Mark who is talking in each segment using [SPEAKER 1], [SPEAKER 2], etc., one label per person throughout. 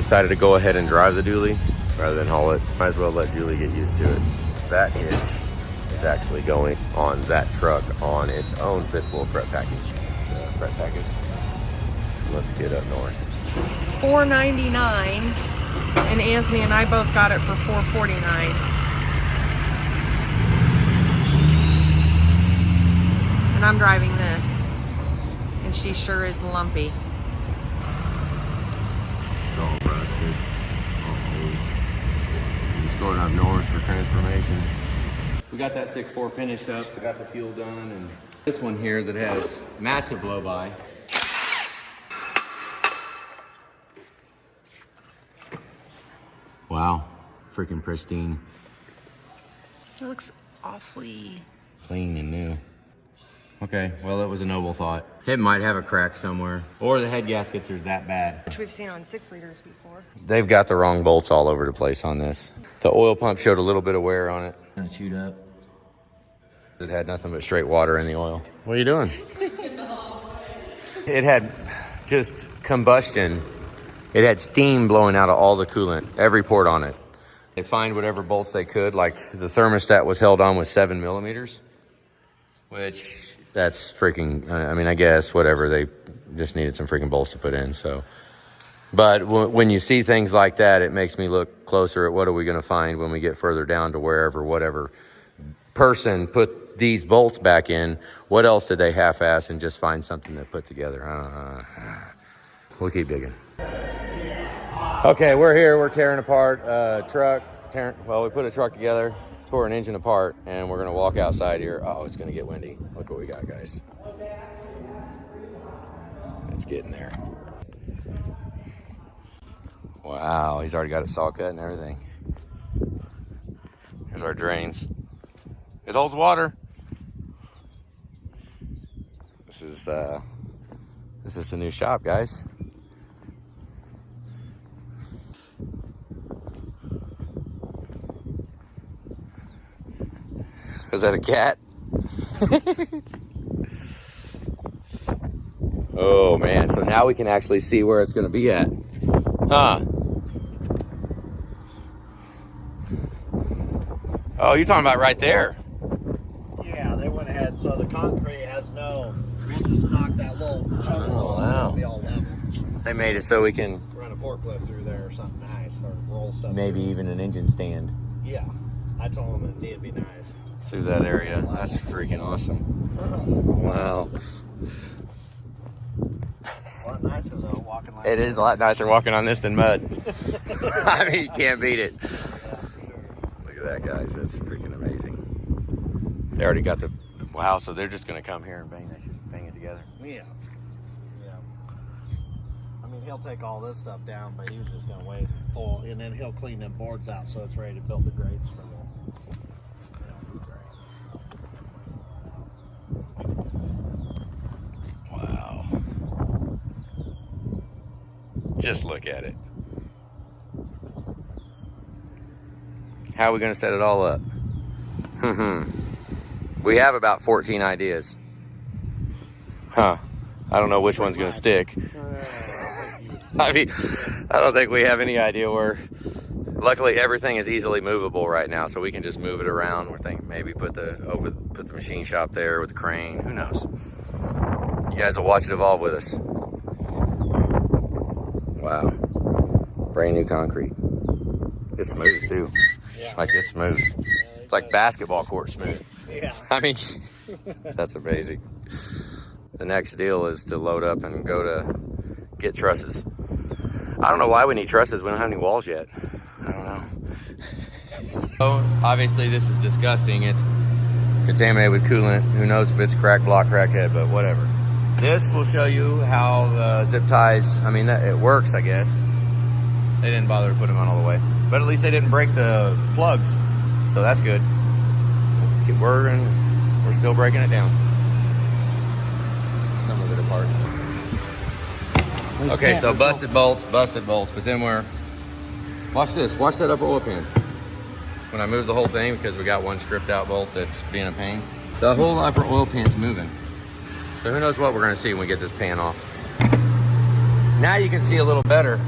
[SPEAKER 1] decided to go ahead and drive the dually rather than haul it. Might as well let Julie get used to it. That hitch is actually going on that truck on its own fifth wheel prep package. Let's get up north.
[SPEAKER 2] $4.99, and Anthony and I both got it for $4.49. And I'm driving this, and she sure is lumpy.
[SPEAKER 1] It's all rusted. It's going up north for transformation. We got that 6.4 finished up. We got the fuel done, and this one here that has massive blow-by. Wow, freaking pristine.
[SPEAKER 2] It looks awfully
[SPEAKER 1] clean and new. Okay, well, it was a noble thought. It might have a crack somewhere, or the head gaskets are that bad.
[SPEAKER 2] which we've seen on 6 liters before.
[SPEAKER 1] They've got the wrong bolts all over the place on this. The oil pump showed a little bit of wear on it. Kind of chewed up. It had nothing but straight water in the oil. What are you doing? It had just combustion. It had steam blowing out of all the coolant, every port on it. They find whatever bolts they could, like the thermostat was held on with 7 millimeters, which that's freaking, I mean, I guess, whatever, they just needed some freaking bolts to put in, so. But when you see things like that, it makes me look closer at what are we gonna find when we get further down to wherever, whatever person put these bolts back in, what else did they half-ass and just find something that put together? We'll keep digging. Okay, we're here, we're tearing apart a truck. Well, we put a truck together, tore an engine apart, and we're gonna walk outside here. Oh, it's gonna get windy. Look what we got, guys. It's getting there. Wow, he's already got it saw cut and everything. Here's our drains. It holds water. This is the new shop, guys. Is that a cat? Oh man, so now we can actually see where it's gonna be at. Huh. Oh, you're talking about right there.
[SPEAKER 3] Yeah, they went ahead, so the concrete has no, we'll just knock that little chunk off.
[SPEAKER 1] Wow.
[SPEAKER 3] It'll be all level.
[SPEAKER 1] They made it so we can
[SPEAKER 3] Run a forklift through there or something nice, or roll stuff
[SPEAKER 1] maybe
[SPEAKER 3] through.
[SPEAKER 1] even an engine stand.
[SPEAKER 3] Yeah, I told them it needed to be nice.
[SPEAKER 1] Through that area. That's freaking awesome. Wow.
[SPEAKER 3] A lot nicer though, walking like
[SPEAKER 1] It is a lot nicer walking on this than mud. I mean, you can't beat it.
[SPEAKER 3] Yeah, for sure.
[SPEAKER 1] Look at that, guys. That's freaking amazing. They already got the, wow, so they're just gonna come here and bang it together.
[SPEAKER 3] Yeah. Yeah. I mean, he'll take all this stuff down, but he was just gonna wait. Oh, and then he'll clean them boards out so it's ready to build the grates for the.
[SPEAKER 1] Wow. Just look at it. How are we gonna set it all up? We have about 14 ideas. Huh. I don't know which one's gonna stick. I mean, I don't think we have any idea where. Luckily, everything is easily movable right now, so we can just move it around. We're thinking maybe put the machine shop there with the crane. Who knows? You guys will watch it evolve with us. Wow. Brand new concrete. It's smooth too.
[SPEAKER 3] Yeah.
[SPEAKER 1] Like it's smooth. It's like basketball court smooth.
[SPEAKER 3] Yeah.
[SPEAKER 1] I mean, that's amazing. The next deal is to load up and go to get trusses. I don't know why we need trusses. We don't have any walls yet. I don't know. So obviously this is disgusting. It's contaminated with coolant. Who knows if it's crack block, crackhead, but whatever. This will show you how the zip ties, I mean, it works, I guess. They didn't bother to put them on all the way. But at least they didn't break the plugs. So that's good. Keep working. We're still breaking it down. Some of it apart. Okay, so busted bolts, but then watch this, watch that upper oil pan. When I move the whole thing, because we got one stripped out bolt that's being a pain, the whole upper oil pan's moving. So who knows what we're gonna see when we get this pan off. Now you can see a little better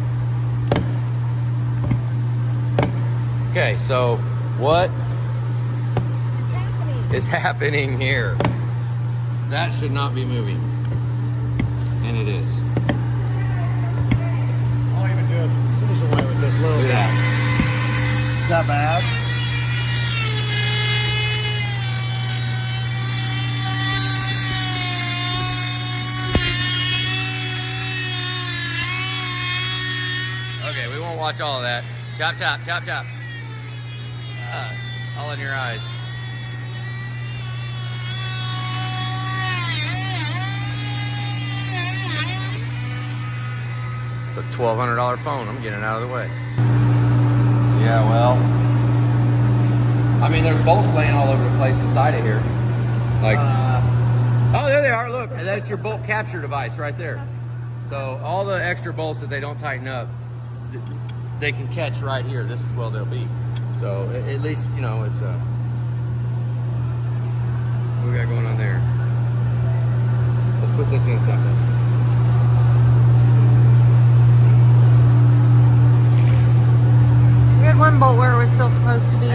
[SPEAKER 1] Okay, so what
[SPEAKER 2] It's happening.
[SPEAKER 1] is happening here? That should not be moving. And it is.
[SPEAKER 3] I'll even do it scissor way with this little
[SPEAKER 1] Look at
[SPEAKER 3] guy.
[SPEAKER 1] that.
[SPEAKER 3] Is that bad?
[SPEAKER 1] Okay, we won't watch all of that. Chop, chop, chop, chop. All in your eyes. It's a $1,200 phone. I'm getting it out of the way. Yeah, well, I mean, there's bolts laying all over the place inside of here. Like, oh, there they are. Look, that's your bolt capture device right there. So all the extra bolts that they don't tighten up, they can catch right here. This is where they'll be. So at least, you know, it's what we got going on there? Let's put this in something.
[SPEAKER 2] We had one bolt where it was still supposed to be.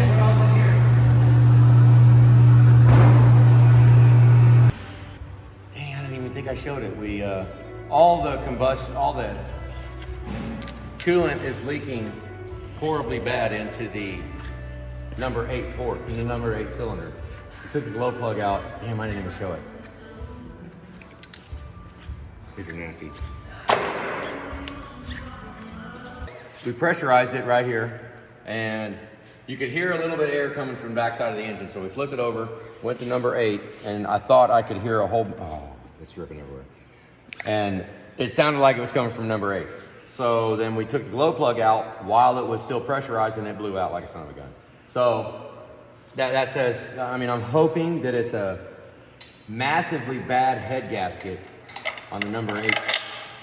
[SPEAKER 1] Dang, I didn't even think I showed it. We all the combustion, all the coolant is leaking horribly bad into the number 8 port, in the number 8 cylinder. We took the glow plug out. Damn, I didn't even show it. These are nasty. We pressurized it right here, and you could hear a little bit of air coming from the backside of the engine. So we flipped it over, went to number 8, and I thought I could hear a whole, oh, it's dripping everywhere. And it sounded like it was coming from number 8. So then we took the glow plug out while it was still pressurized, and it blew out like a son of a gun. So that says, I mean, I'm hoping that it's a massively bad head gasket on the number 8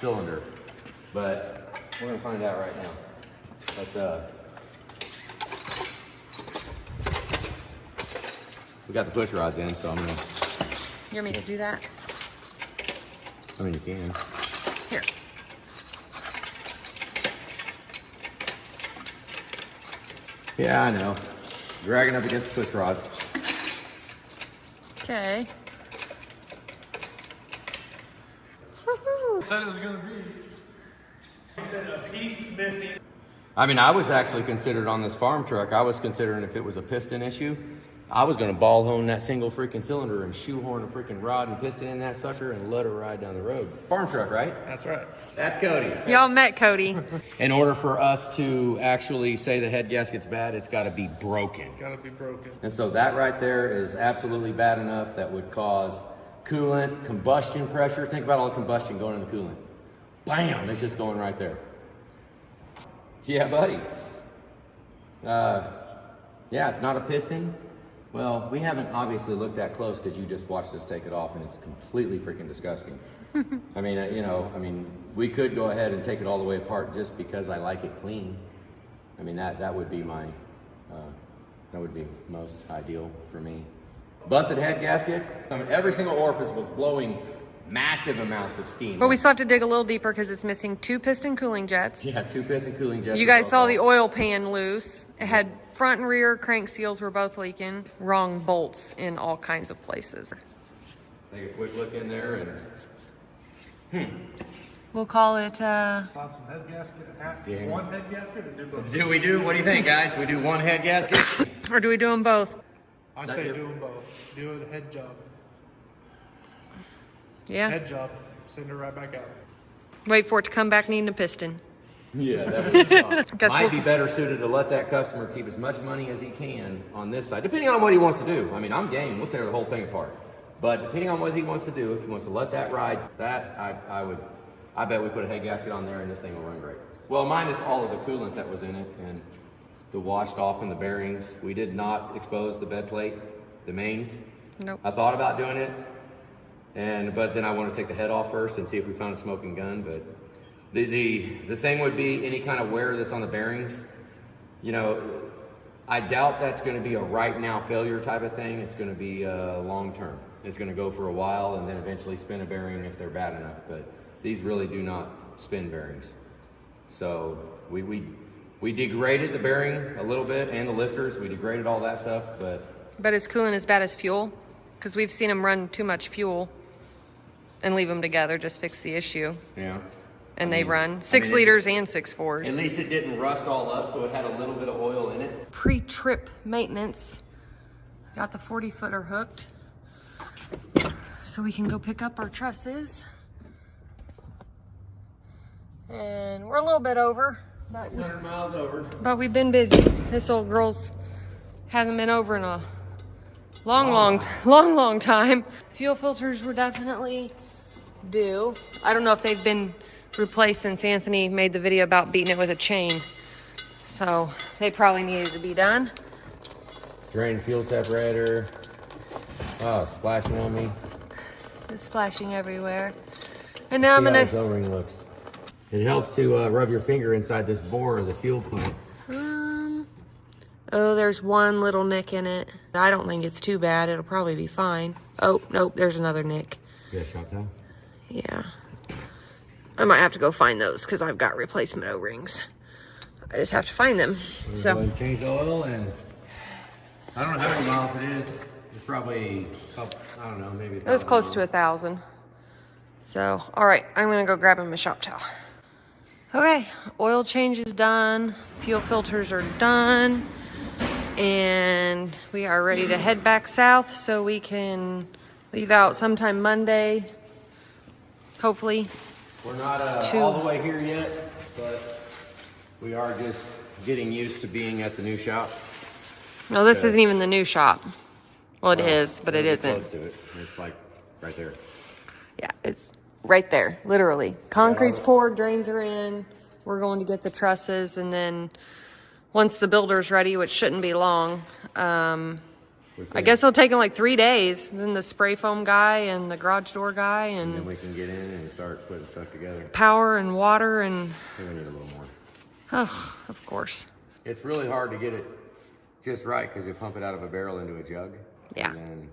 [SPEAKER 1] cylinder, but we're gonna find out right now. Let's we got the push rods in, so I'm gonna.
[SPEAKER 2] You want me to do that?
[SPEAKER 1] I mean, you can.
[SPEAKER 2] Here.
[SPEAKER 1] Yeah, I know. Dragging up against the push rods.
[SPEAKER 2] Okay.
[SPEAKER 4] Said it was gonna be. You said a piece missing.
[SPEAKER 1] I mean, I was actually considered on this farm truck. I was considering if it was a piston issue, I was gonna ball hone that single freaking cylinder and shoehorn a freaking rod and piston in that sucker and let her ride down the road. Farm truck, right?
[SPEAKER 4] That's right.
[SPEAKER 1] That's Cody.
[SPEAKER 2] Y'all met Cody.
[SPEAKER 1] In order for us to actually say the head gasket's bad, it's gotta be broken.
[SPEAKER 4] It's gotta be broken.
[SPEAKER 1] And so that right there is absolutely bad enough that would cause coolant, combustion pressure. Think about all the combustion going in the coolant. Bam, it's just going right there. Yeah, buddy. Yeah, it's not a piston. Well, we haven't obviously looked that close because you just watched us take it off and it's completely freaking disgusting. I mean, you know, we could go ahead and take it all the way apart just because I like it clean. I mean, that would be my, that would be most ideal for me. Busted head gasket. I mean, every single orifice was blowing massive amounts of steam.
[SPEAKER 2] But we still have to dig a little deeper because it's missing 2 piston cooling jets.
[SPEAKER 1] Yeah, 2 piston cooling jets.
[SPEAKER 2] You guys saw the oil pan loose. It had front and rear crank seals were both leaking. Wrong bolts in all kinds of places.
[SPEAKER 1] Take a quick look in there and
[SPEAKER 2] We'll call it,
[SPEAKER 4] Stop some head gasket.
[SPEAKER 1] Damn.
[SPEAKER 4] One head gasket or do both?
[SPEAKER 1] do we do? What do you think, guys? We do one head gasket?
[SPEAKER 2] or do we do them both?
[SPEAKER 4] I say do them both. Do a head job.
[SPEAKER 2] Yeah.
[SPEAKER 4] Head job. Send her right back out.
[SPEAKER 2] Wait for it to come back needing a piston.
[SPEAKER 1] Yeah, that would suck.
[SPEAKER 2] Guess
[SPEAKER 1] Might
[SPEAKER 2] we'll-
[SPEAKER 1] be better suited to let that customer keep as much money as he can on this side, depending on what he wants to do. I mean, I'm game. We'll tear the whole thing apart. But depending on what he wants to do, if he wants to let that ride, I bet we put a head gasket on there and this thing will run great. Well, minus all of the coolant that was in it and the washed off in the bearings. We did not expose the bed plate, the mains.
[SPEAKER 2] Nope.
[SPEAKER 1] I thought about doing it, but then I wanted to take the head off first and see if we found a smoking gun. But the thing would be any kind of wear that's on the bearings. You know, I doubt that's going to be a right now failure type of thing. It's going to be long term. It's going to go for a while and then eventually spin a bearing if they're bad enough. But these really do not spin bearings. So we We degraded the bearing a little bit and the lifters. We degraded all that stuff, but
[SPEAKER 2] is coolant as bad as fuel? Because we've seen them run too much fuel and leave them together, just fix the issue.
[SPEAKER 1] yeah.
[SPEAKER 2] And they run 6 liters and 6.4s.
[SPEAKER 1] At least it didn't rust all up, so it had a little bit of oil in it.
[SPEAKER 2] Pre-trip maintenance. Got the 40-footer hooked. So we can go pick up our trusses. And we're a little bit over.
[SPEAKER 1] 600 miles over.
[SPEAKER 2] But we've been busy. This old girl's hasn't been over in a long time. Fuel filters were definitely due. I don't know if they've been replaced since Anthony made the video about beating it with a chain. So they probably needed to be done.
[SPEAKER 1] Drain fuel separator. Oh, splashing on me.
[SPEAKER 2] It's splashing everywhere. And now I'm
[SPEAKER 1] See how
[SPEAKER 2] gonna...
[SPEAKER 1] this O-ring looks. It helps to rub your finger inside this bore of the fuel pump.
[SPEAKER 2] Oh, there's one little nick in it. I don't think it's too bad. It'll probably be fine. Oh, nope, there's another nick.
[SPEAKER 1] You got a shop towel?
[SPEAKER 2] Yeah. I might have to go find those because I've got replacement O-rings. I just have to find them.
[SPEAKER 1] We're going to change the oil, and I don't know how many miles it is. It's probably, I don't know, maybe.
[SPEAKER 2] It was close to 1,000. So, all right, I'm gonna go grab him a shop towel. Okay, oil change is done. Fuel filters are done. And we are ready to head back south so we can leave out sometime Monday. Hopefully.
[SPEAKER 1] We're not all the way here yet, but we are just getting used to being at the new shop.
[SPEAKER 2] No, this isn't even the new shop. Well, it is, but it isn't.
[SPEAKER 1] Close to it. It's like right there.
[SPEAKER 2] Yeah, it's right there, literally. Concrete's poured, drains are in. We're going to get the trusses, and then once the builder's ready, which shouldn't be long, I guess it'll take them like 3 days. Then the spray foam guy and the garage door guy
[SPEAKER 1] And then
[SPEAKER 2] and
[SPEAKER 1] we can get in and start putting stuff together.
[SPEAKER 2] power and water and,
[SPEAKER 1] I think we need a little more.
[SPEAKER 2] oh, of course.
[SPEAKER 1] It's really hard to get it just right because you pump it out of a barrel into a jug.
[SPEAKER 2] Yeah.
[SPEAKER 1] And then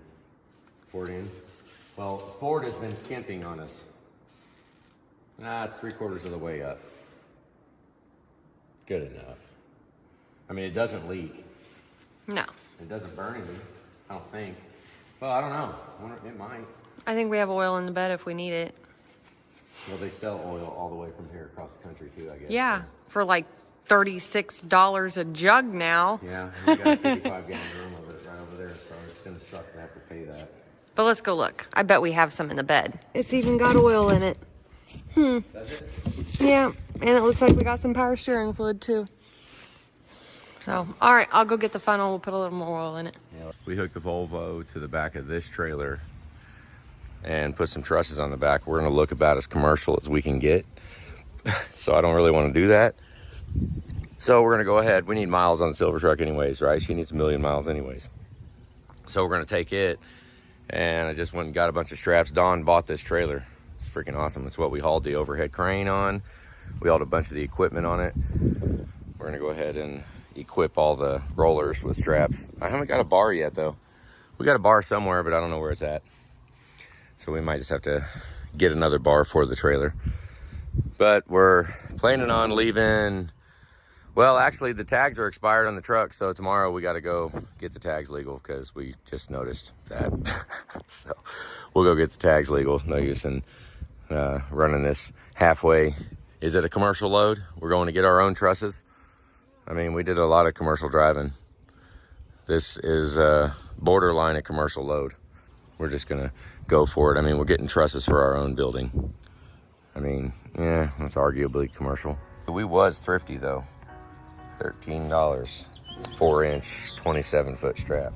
[SPEAKER 1] pour it in. Well, Ford has been skimping on us. It's 3/4 of the way up. Good enough. I mean, it doesn't leak.
[SPEAKER 2] No.
[SPEAKER 1] It doesn't burn anything, I don't think. Well, I don't know. It might.
[SPEAKER 2] I think we have oil in the bed if we need it.
[SPEAKER 1] Well, they sell oil all the way from here across the country too, I guess.
[SPEAKER 2] Yeah, for like $36 a jug now.
[SPEAKER 1] Yeah, and we got a 55-gallon drum of it right over there, so it's gonna suck to have to pay that.
[SPEAKER 2] But let's go look. I bet we have some in the bed. It's even got oil in it.
[SPEAKER 1] Does it?
[SPEAKER 2] Yeah, and it looks like we got some power steering fluid too. So, all right, I'll go get the funnel. We'll put a little more oil in it.
[SPEAKER 1] We hooked the Volvo to the back of this trailer and put some trusses on the back. We're gonna look about as commercial as we can get. So I don't really want to do that. So we're gonna go ahead. We need miles on the silver truck anyways, right? She needs 1 million miles anyways. So we're gonna take it, and I just went and got a bunch of straps. Dawn bought this trailer. It's freaking awesome. It's what we hauled the overhead crane on. We hauled a bunch of the equipment on it. We're gonna go ahead and equip all the rollers with straps. I haven't got a bar yet though. We got a bar somewhere, but I don't know where it's at. So we might just have to get another bar for the trailer. But we're planning on leaving. Well, actually the tags are expired on the truck, so tomorrow we got to go get the tags legal because we just noticed that. So we'll go get the tags legal. No use in running this halfway. Is it a commercial load? We're going to get our own trusses. I mean, we did a lot of commercial driving. This is borderline a commercial load. We're just gonna go for it. I mean, we're getting trusses for our own building. I mean, yeah, that's arguably commercial. We was thrifty though. $13, 4-inch, 27-foot strap.